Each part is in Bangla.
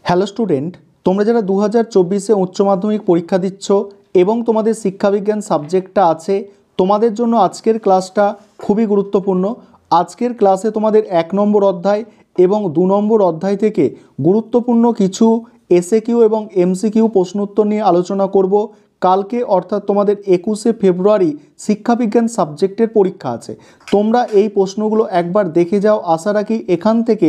হ্যালো স্টুডেন্ট, তোমরা যারা 2024-এ উচ্চ মাধ্যমিক পরীক্ষা দিচ্ছ এবং তোমাদের শিক্ষাবিজ্ঞান সাবজেক্টটা আছে, তোমাদের জন্য আজকের ক্লাসটা খুবই গুরুত্বপূর্ণ। আজকের ক্লাসে তোমাদের 1 নম্বর অধ্যায় এবং 2 নম্বর অধ্যায় থেকে গুরুত্বপূর্ণ কিছু এসএকিউ এবং এমসিকিউ প্রশ্নোত্তর নিয়ে আলোচনা করব। কালকে অর্থাৎ তোমাদের 21শে ফেব্রুয়ারি শিক্ষাবিজ্ঞান সাবজেক্টের পরীক্ষা আছে। তোমরা এই প্রশ্নগুলো একবার দেখে যাও। আশা রাখি এখান থেকে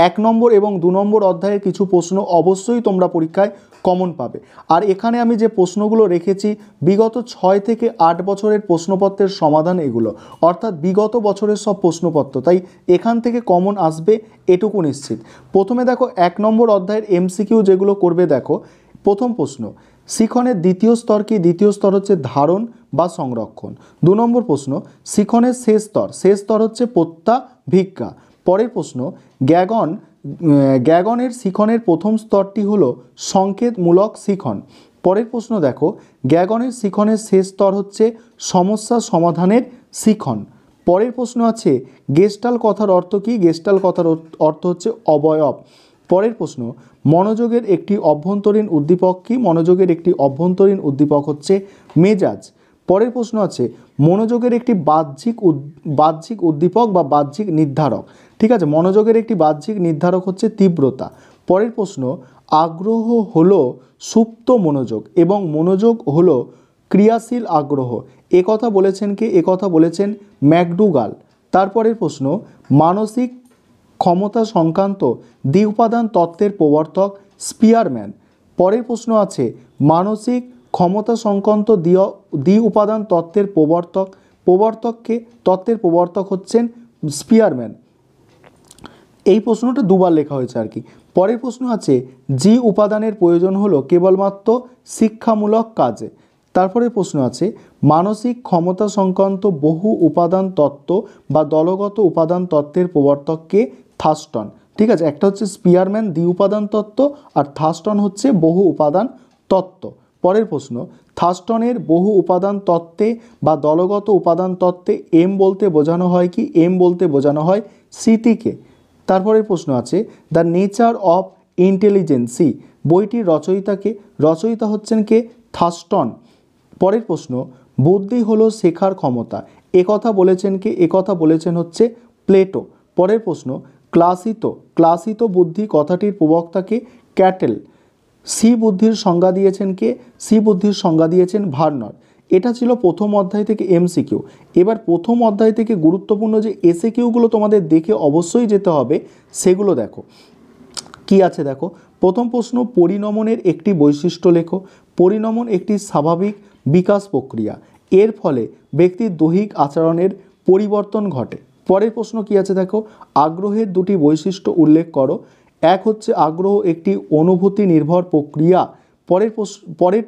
1 নম্বর এবং 2 নম্বর অধ্যায়ের কিছু প্রশ্ন অবশ্যই তোমরা পরীক্ষায় কমন পাবে। আর এখানে আমি যে প্রশ্নগুলো রেখেছি বিগত 6 থেকে 8 বছরের প্রশ্নপত্রের সমাধান এগুলো, অর্থাৎ বিগত বছরের সব প্রশ্নপত্র, তাই এখান থেকে কমন আসবে এটুকু নিশ্চিত। প্রথমে দেখো 1 নম্বর অধ্যায়ের এমসিকিউ যেগুলো করবে, দেখো প্রথম প্রশ্ন, শিখনের দ্বিতীয় স্তর কি? দ্বিতীয় স্তর হচ্ছে ধারণ বা সংরক্ষণ। 2 নম্বর প্রশ্ন, শিখনের শেষ স্তর হচ্ছে প্রত্যাভিজ্ঞা। পরের প্রশ্ন, জ্ঞাগণের শিখনের প্রথম স্তরটি হলো সংকেতমূলক শিখন। পরের প্রশ্ন দেখো, জ্ঞাগণের শিখনের শেষ স্তর হচ্ছে সমস্যা সমাধানের শিখন। পরের প্রশ্ন আছে, গেস্টাল কথার অর্থ কী? গেস্টাল কথার অর্থ হচ্ছে অবয়ব। পরের প্রশ্ন, মনোযোগের একটি অভ্যন্তরীণ উদ্দীপক কী? মনোযোগের একটি অভ্যন্তরীণ উদ্দীপক হচ্ছে মেজাজ। পরের প্রশ্ন আছে, মনোযোগের একটি বাহ্যিক উদ্দীপক বা বাহ্যিক নির্ধারক। ঠিক আছে, মনোযোগের একটি বাহ্যিক নির্ধারক হচ্ছে তীব্রতা। পরের প্রশ্ন, আগ্রহ হলো সুপ্ত মনোযোগ এবং মনোযোগ হলো ক্রিয়াশীল আগ্রহ। এ কথা বলেছেন কে? এ কথা বলেছেন ম্যাকডুগাল। তারপরের প্রশ্ন, মানসিক ক্ষমতা সংক্রান্ত দ্বি উপাদান তত্ত্বের প্রবর্তক স্পিয়ারম্যান। পরের প্রশ্ন আছে, মানসিক ক্ষমতা সংক্রান্ত দ্বি উপাদান তত্ত্বের তত্ত্বের প্রবর্তক হচ্ছেন স্পিয়ারম্যান। এই প্রশ্নটা দুবার লেখা হয়েছে আর কি। পরের প্রশ্ন আছে, জি উপাদানের প্রয়োজন হলো কেবলমাত্র শিক্ষামূলক কাজে। তারপরে প্রশ্ন আছে, মানসিক ক্ষমতা সংক্রান্ত বহু উপাদান তত্ত্ব বা দলগত উপাদান তত্ত্বের প্রবর্তককে থার্স্টন। ঠিক আছে, একটা হচ্ছে স্পিয়ারম্যান দ্বি উপাদান তত্ত্ব আর থার্স্টন হচ্ছে বহু উপাদান তত্ত্ব। পরের প্রশ্ন, থার্স্টনের বহু উপাদান তত্ত্বে বা দলগত উপাদান তত্ত্বে এম বলতে বোঝানো হয় কি? এম বলতে বোঝানো হয় স্মৃতিকে। তারপরের প্রশ্ন আছে, দ্য নেচার অফ ইন্টেলিজেন্সি বইটির রচয়িতাকে? রচয়িতা হচ্ছেন কে? থার্স্টন। পরের প্রশ্ন, বুদ্ধি হলো শেখার ক্ষমতা। এ কথা বলেছেন কে? এ কথা বলেছেন হচ্ছে প্লেটো। পরের প্রশ্ন, ক্লাসিত বুদ্ধি কথাটির প্রবক্তাকে? ক্যাটেল। সি বুদ্ধির সংজ্ঞা দিয়েছেন কে? সি বুদ্ধির সংজ্ঞা দিয়েছেন ভার্নর। এটা ছিল প্রথম অধ্যায় থেকে এমসিকিউ। এবার প্রথম অধ্যায় থেকে গুরুত্বপূর্ণ যে এসএকিউগুলো তোমাদের দেখে অবশ্যই যেতে হবে সেগুলো দেখো কি আছে। দেখো প্রথম প্রশ্ন, পরিণমনের একটি বৈশিষ্ট্য লেখো। পরিণমন একটি স্বাভাবিক বিকাশ প্রক্রিয়া, এর ফলে ব্যক্তির দৈহিক আচরণের পরিবর্তন ঘটে। পরের প্রশ্ন কি আছে দেখো, আগ্রহের দুটি বৈশিষ্ট্য উল্লেখ করো। এক হচ্ছে আগ্রহ একটি অনুভূতি নির্ভর প্রক্রিয়া। পরের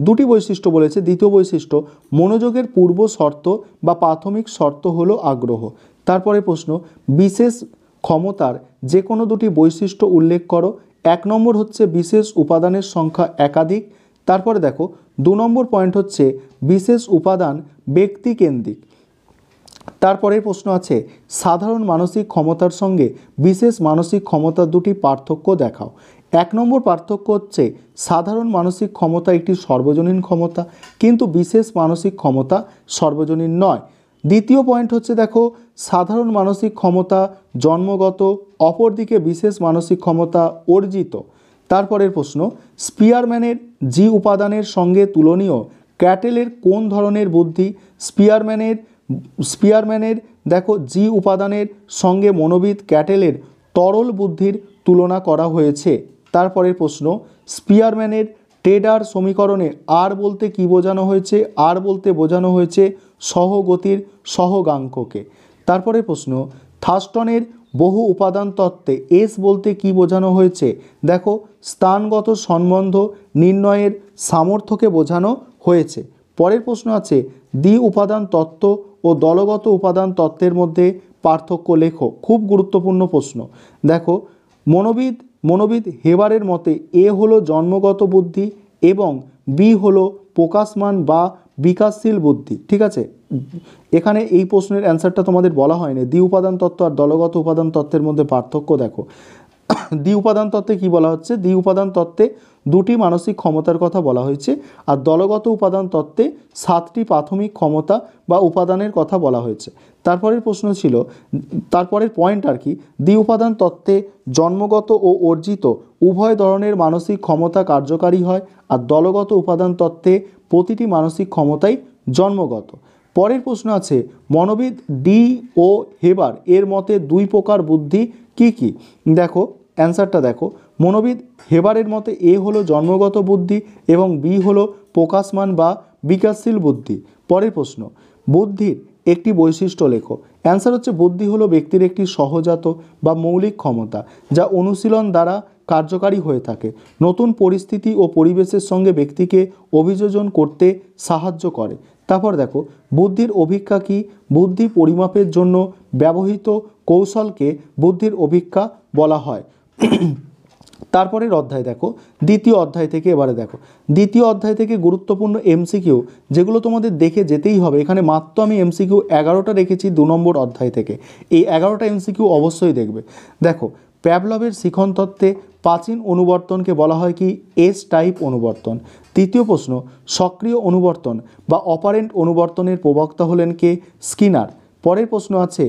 দুটি বৈশিষ্ট্য বলেছে। দ্বিতীয় বৈশিষ্ট্য, মনোযোগের পূর্ব শর্ত বা প্রাথমিক শর্ত হলো আগ্রহ। তারপরে প্রশ্ন, বিশেষ ক্ষমতার যে কোনো দুটি বৈশিষ্ট্য উল্লেখ করো। 1 নম্বর হচ্ছে বিশেষ উপাদানের সংখ্যা একাধিক। তারপরে দেখো 2 নম্বর পয়েন্ট হচ্ছে বিশেষ উপাদান ব্যক্তিকেন্দ্রিক। তারপরের প্রশ্ন আছে, সাধারণ মানসিক ক্ষমতার সঙ্গে বিশেষ মানসিক ক্ষমতার দুটি পার্থক্য দেখাও। 1 নম্বর পার্থক্য হচ্ছে সাধারণ মানসিক ক্ষমতা একটি সর্বজনীন ক্ষমতা, কিন্তু বিশেষ মানসিক ক্ষমতা সর্বজনীন নয়। দ্বিতীয় পয়েন্ট হচ্ছে দেখো, সাধারণ মানসিক ক্ষমতা জন্মগত, অপরদিকে বিশেষ মানসিক ক্ষমতা অর্জিত। তারপরের প্রশ্ন, স্পিয়ারম্যানের জি উপাদানের সঙ্গে তুলনীয় ক্যাটেলের কোন ধরনের বুদ্ধি? স্পিয়ারম্যানের দেখো জি উপাদানের সঙ্গে মনোবিদ ক্যাটেলের তরল বুদ্ধির তুলনা করা হয়েছে। তারপরের প্রশ্ন, স্পিয়ারম্যানের টেডার সমীকরণে আর বলতে কি বোঝানো হয়েছে? আর বলতে বোঝানো হয়েছে সহগতির সহগাঙ্ককে। তারপরের প্রশ্ন, থার্স্টনের বহু উপাদান তত্ত্বে এস বলতে কি বোঝানো হয়েছে? দেখো স্থানগত সম্বন্ধ নির্ণয়ের সামর্থ্যকে বোঝানো হয়েছে। পরের প্রশ্ন আছে, দ্বি উপাদান তত্ত্ব ও দলগত উপাদান তত্ত্বের মধ্যে পার্থক্য লেখো। খুব গুরুত্বপূর্ণ প্রশ্ন। দেখো মনোবিদ হেবারের মতে এ হলো জন্মগত বুদ্ধি এবং বি হলো প্রকাশমান বা বিকাশশীল বুদ্ধি। ঠিক আছে, এখানে এই প্রশ্নের অ্যান্সারটা তোমাদের বলা হয়নি। দ্বি উপাদান তত্ত্ব আর দলগত উপাদান তত্ত্বের মধ্যে পার্থক্য দেখো। দ্বি উপাদান তত্ত্বে কি বলা হচ্ছে, দ্বি উপাদান তত্ত্বে দুটি মানসিক ক্ষমতার কথা বলা হয়েছে, আর দলগত উপাদান তত্ত্বে 7টি প্রাথমিক ক্ষমতা বা উপাদানের কথা বলা হয়েছে। তারপরের প্রশ্ন ছিল, তারপরের পয়েন্ট আর কি, দ্বি উপাদান তত্ত্বে জন্মগত ও অর্জিত উভয় ধরনের মানসিক ক্ষমতা কার্যকারী হয়, আর দলগত উপাদান তত্ত্বে প্রতিটি মানসিক ক্ষমতাই জন্মগত। পরের প্রশ্ন আছে, মনোবিদ ডি ও হেবার এর মতে দুই প্রকার বুদ্ধি কি কি? দেখো অ্যান্সারটা দেখো, মনোবিদ হেবারের মতে এ হলো জন্মগত বুদ্ধি এবং বি হলো প্রকাশমান বা বিকাশশীল বুদ্ধি। পরের প্রশ্ন, বুদ্ধির একটি বৈশিষ্ট্য লেখো। অ্যান্সার হচ্ছে, বুদ্ধি হলো ব্যক্তির একটি সহজাত বা মৌলিক ক্ষমতা যা অনুশীলন দ্বারা কার্যকারী হয়ে থাকে, নতুন পরিস্থিতি ও পরিবেশের সঙ্গে ব্যক্তিকে অভিযোজন করতে সাহায্য করে। তারপর দেখো, বুদ্ধির অভিক্ষা কি? বুদ্ধি পরিমাপের জন্য ব্যবহৃত কৌশলকে বুদ্ধির অভিক্ষা বলা হয়। তারপরের অধ্যায় দেখো, দ্বিতীয় অধ্যায় থেকে এবারে দেখো, দ্বিতীয় অধ্যায় থেকে গুরুত্বপূর্ণ এমসিকিউ যেগুলো তোমাদের দেখে যেতেই হবে। এখানে মাত্র আমি এমসিকিউ 11টা রেখেছি 2 নম্বর অধ্যায় থেকে, এই 11টা এমসিকিউ অবশ্যই দেখবে। দেখো, প্যাভলভের শিখন তত্ত্বে প্রাচীন অনুবর্তনকে বলা হয় কি? এস টাইপ অনুবর্তন। তৃতীয় প্রশ্ন, সক্রিয় অনুবর্তন বা অপারেন্ট অনুবর্তনের প্রবক্তা হলেন কে? স্কিনার। পরের প্রশ্ন আছে,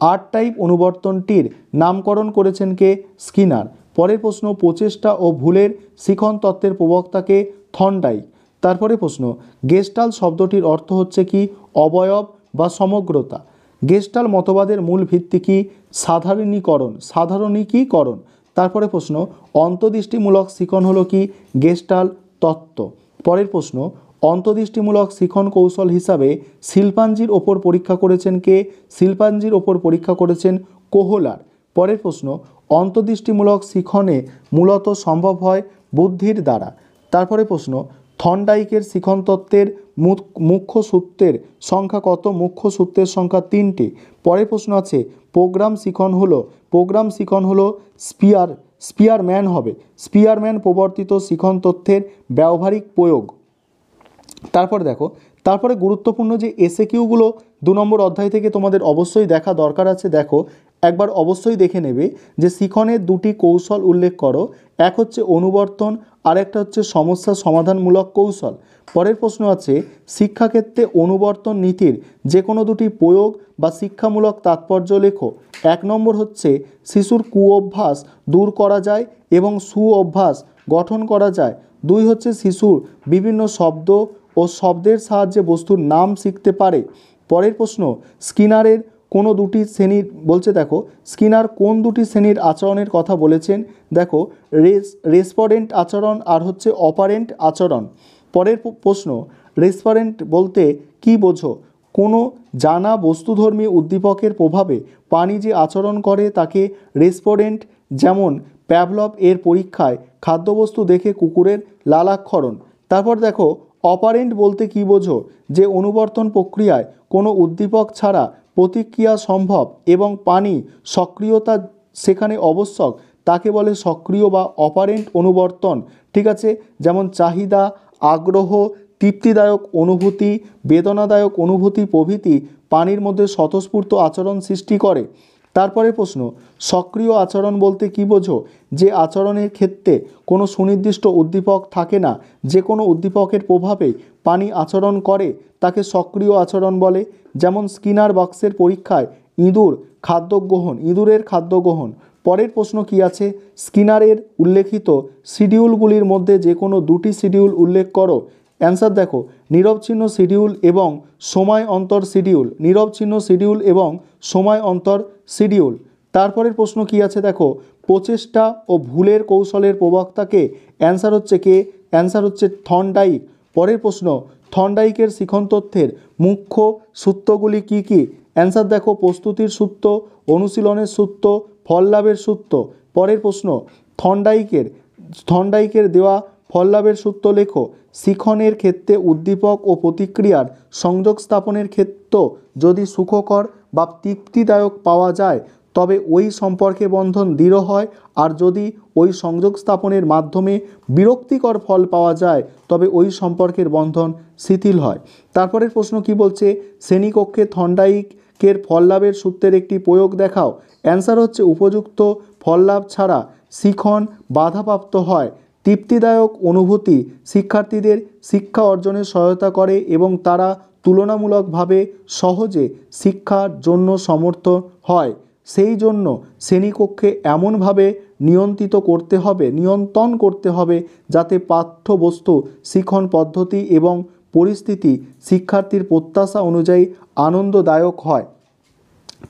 আর টাইপ অনুবর্তনটির নামকরণ করেছেন কে? স্কিনার। পরের প্রশ্ন, প্রচেষ্টা ও ভুলের শিখন তত্ত্বের প্রবক্তাকে থর্নডাইক। তারপরে প্রশ্ন, গেস্টাল শব্দটির অর্থ হচ্ছে কি? অবয়ব বা সমগ্রতা। গেস্টাল মতবাদের মূল ভিত্তি কি? সাধারণীকরণ। তারপরে প্রশ্ন, অন্তর্দৃষ্টিমূলক শিখন হলো কি? গেস্টাল তত্ত্ব। পরের প্রশ্ন, অন্তর্দৃষ্টিমূলক শিখন কৌশল হিসাবে শিল্পাঞ্জির ওপর পরীক্ষা করেছেন কে? শিল্পাঞ্জির ওপর পরীক্ষা করেছেন কোহলার। পরের প্রশ্ন, অন্তর্দৃষ্টিমূলক শিখনে মূলত সম্ভব হয় বুদ্ধির দ্বারা। তারপরে প্রশ্ন, থর্নডাইকের শিখন তত্ত্বের মুখ্য সূত্রের সংখ্যা কত? মুখ্য সূত্রের সংখ্যা 3টি। পরের প্রশ্ন আছে, প্রোগ্রাম শিখন হলো স্পিয়ারম্যান হবে, স্পিয়ারম্যান প্রবর্তিত শিখন তত্ত্বের ব্যবহারিক প্রয়োগ। তারপরে দেখো, তারপরে গুরুত্বপূর্ণ যে এসএকিউগুলো 2 নম্বর অধ্যায় থেকে তোমাদের অবশ্যই দেখা দরকার আছে। দেখো একবার অবশ্যই দেখে নেবে যে শিখনের 2টি কৌশল উল্লেখ করো, এক হচ্ছে অনুবর্তন আর একটা হচ্ছে সমস্যা সমাধানমূলক কৌশল। পরের প্রশ্ন আছে, শিক্ষাক্ষেত্রে অনুবর্তন নীতির যে কোনো 2টি প্রয়োগ বা শিক্ষামূলক তাৎপর্য লেখো। 1 নম্বর হচ্ছে, শিশুর কুঅভ্যাস দূর করা যায় এবং সুঅভ্যাস গঠন করা যায়। 2 হচ্ছে, শিশুর বিভিন্ন শব্দ ও শব্দের সাহায্যে বস্তুর নাম শিখতে পারে। পরের প্রশ্ন, স্কিনারের কোনো 2টি শ্রেণীর বলছে, দেখো স্কিনার কোন 2টি শ্রেণীর আচরণের কথা বলেছেন? দেখো, রেসপন্ডেন্ট আচরণ আর হচ্ছে অপারেন্ট আচরণ। পরের প্রশ্ন, রেসপন্ডেন্ট বলতে কি বোঝো? কোনো জানা বস্তুধর্মী উদ্দীপকের প্রভাবে প্রাণী যে আচরণ করে তাকে রেসপন্ডেন্ট। যেমন প্যাভলভ এর পরীক্ষায় খাদ্যবস্তু দেখে কুকুরের লালাক্ষরণ। তারপর দেখো, অপারেন্ট বলতে কি বোঝো? যে অনুবর্তন প্রক্রিয়ায় কোনো উদ্দীপক ছাড়া প্রতিক্রিয়া সম্ভব এবং প্রাণী সক্রিয়তা সেখানে আবশ্যক, তাকে বলে সক্রিয় বা অপারেন্ট অনুবর্তন। ঠিক আছে, যেমন চাহিদা, আগ্রহ, তৃপ্তিদায়ক অনুভূতি, বেদনাদায়ক অনুভূতি প্রভৃতি প্রাণীর মধ্যে স্বতঃস্ফূর্ত আচরণ সৃষ্টি করে। তারপরে প্রশ্ন, সক্রিয় আচরণ বলতে কি বোঝো? যে আচরণের ক্ষেত্রে কোনো সুনির্দিষ্ট উদ্দীপক থাকে না, যে কোনো উদ্দীপকের প্রভাবে প্রাণী আচরণ করে তাকে সক্রিয় আচরণ বলে। যেমন স্কিনার বক্সের পরীক্ষায় ইঁদুরের খাদ্য গ্রহণ। পরের প্রশ্ন কি আছে, স্কিনারের উল্লেখিত শিডিউলগুলির মধ্যে যে কোনো 2টি শিডিউল উল্লেখ করো। অ্যান্সার দেখো, নিরবচ্ছিন্ন শিডিউল এবং সময় অন্তর শিডিউল, নিরবচ্ছিন্ন শিডিউল এবং সময় অন্তর শিডিউল। তারপরের প্রশ্ন কি আছে, দেখো প্রচেষ্টা ও ভুলের কৌশলের প্রবক্তাকে? অ্যান্সার হচ্ছে কে? অ্যান্সার হচ্ছে থর্নডাইক। পরের প্রশ্ন, থর্নডাইকের শিখন তত্ত্বের মুখ্য সূত্রগুলি কি কি? অ্যান্সার দেখো, প্রস্তুতির সূত্র, অনুশীলনের সূত্র, ফল লাভের সূত্র। পরের প্রশ্ন, থর্নডাইকের দেওয়া ফল লাভের সূত্র লেখো। শিখনের ক্ষেত্রে উদ্দীপক ও প্রতিক্রিয়ার সংযোগ স্থাপনের ক্ষেত্র যদি সুখকর বা তৃপ্তিদায়ক পাওয়া যায় তবে ওই সম্পর্কে বন্ধন দৃঢ় হয়, আর যদি ওই সংযোগ স্থাপনের মাধ্যমে বিরক্তিকর ফল পাওয়া যায় তবে ওই সম্পর্কের বন্ধন শিথিল হয়। তারপরের প্রশ্ন কি বলছে, শ্রেণীকক্ষে থর্নডাইকের ফল লাভের সূত্রের একটি প্রয়োগ দেখাও। অ্যান্সার হচ্ছে, উপযুক্ত ফল লাভ ছাড়া শিখন বাধাপ্রাপ্ত হয়। তৃপ্তিদায়ক অনুভূতি শিক্ষার্থীদের শিক্ষা অর্জনে সহায়তা করে এবং তারা তুলনামূলকভাবে সহজে শিক্ষার জন্য সমর্থ হয়। সেই জন্য শ্রেণীকক্ষে এমনভাবে নিয়ন্ত্রণ করতে হবে যাতে পাঠ্যবস্তু, শিক্ষণ পদ্ধতি এবং পরিস্থিতি শিক্ষার্থীর প্রত্যাশা অনুযায়ী আনন্দদায়ক হয়।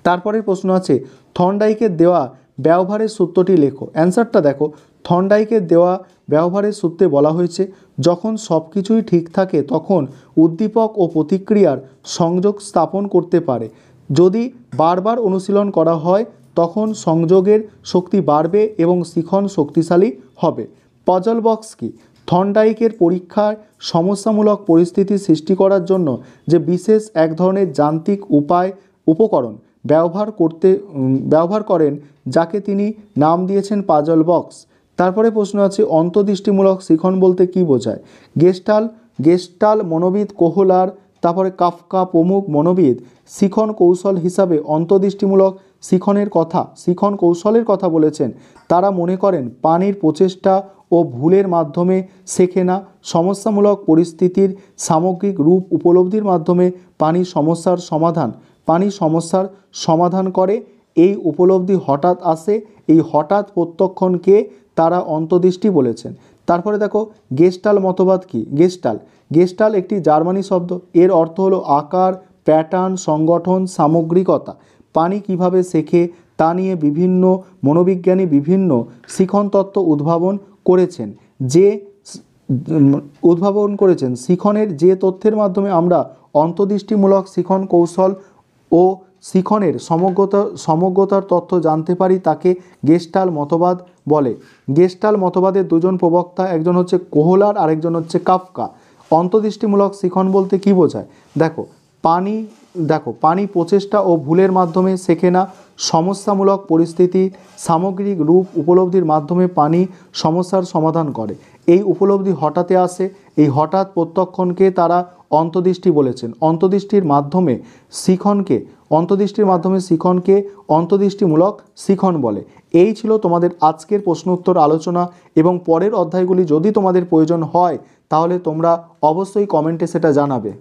তারপরের প্রশ্ন আছে, থর্নডাইকের দেওয়া ব্যবহারের সূত্রটি লেখো। অ্যান্সারটা দেখো, থর্নডাইকের দেওয়া ব্যবহারের সূত্রে বলা হয়েছে, যখন সব কিছুই ঠিক থাকে তখন উদ্দীপক ও প্রতিক্রিয়ার সংযোগ স্থাপন করতে পারে। যদি বারবার অনুশীলন করা হয় তখন সংযোগের শক্তি বাড়বে এবং শিখন শক্তিশালী হবে। পাজল বক্স কি? থর্নডাইকের পরীক্ষার সমস্যামূলক পরিস্থিতি সৃষ্টি করার জন্য যে বিশেষ এক ধরনের যান্ত্রিক উপকরণ ব্যবহার করেন যাকে তিনি নাম দিয়েছেন পাজল বক্স। তারপরে প্রশ্ন আছে, অন্তর্দৃষ্টিমূলক শিখন বলতে কী বোঝায়? গেস্টাল মনোবিদ কোহলার, তারপরে কাফকা প্রমুখ মনোবিদ শিখন কৌশল হিসাবে অন্তর্দৃষ্টিমূলক শিখন কৌশলের কথা বলেছেন। তারা মনে করেন পানির প্রচেষ্টা ও ভুলের মাধ্যমে শেখে না, সমস্যামূলক পরিস্থিতির সামগ্রিক রূপ উপলব্ধির মাধ্যমে পানির সমস্যার সমাধান করে। এই উপলব্ধি হঠাৎ আসে, এই হঠাৎ প্রত্যক্ষণকে তারা অন্তর্দৃষ্টি বলেছেন। তারপরে দেখো, গেস্টাল মতবাদ কি? গেস্টাল একটি জার্মানি শব্দ। এর অর্থ হলো আকার, প্যাটার্ন, সংগঠন, সামগ্রিকতা। পানি কিভাবে শেখে তা নিয়ে বিভিন্ন মনোবিজ্ঞানী বিভিন্ন শিখন তত্ত্ব উদ্ভাবন করেছেন। শিখনের যে তথ্যের মাধ্যমে আমরা অন্তর্দৃষ্টিমূলক শিখন কৌশল ও শিখনের সমগ্রতার তথ্য জানতে পারি তাকে গেস্টাল মতবাদ বলে। গেস্টাল মতবাদের দুজন প্রবক্তা, একজন হচ্ছে কোহলার, আরেকজন হচ্ছে কাফকা। অন্তর্দৃষ্টিমূলক শিখন বলতে কী বোঝায়? দেখো, পানি প্রচেষ্টা ও ভুলের মাধ্যমে শেখে না, সমস্যামূলক পরিস্থিতি সামগ্রিক রূপ উপলব্ধির মাধ্যমে পানি সমস্যার সমাধান করে। এই উপলব্ধি হঠাৎ আসে, এই হঠাৎ প্রত্যক্ষণকে তারা অন্তর্দৃষ্টি বলেছেন। অন্তর্দৃষ্টির মাধ্যমে শিখনকে অন্তর্দৃষ্টিমূলক শিখন বলে। এই ছিল তোমাদের আজকের প্রশ্ন উত্তর আলোচনা, এবং পরের অধ্যায়গুলি যদি তোমাদের প্রয়োজন হয় তাহলে তোমরা অবশ্যই কমেন্টে সেটা জানাবে।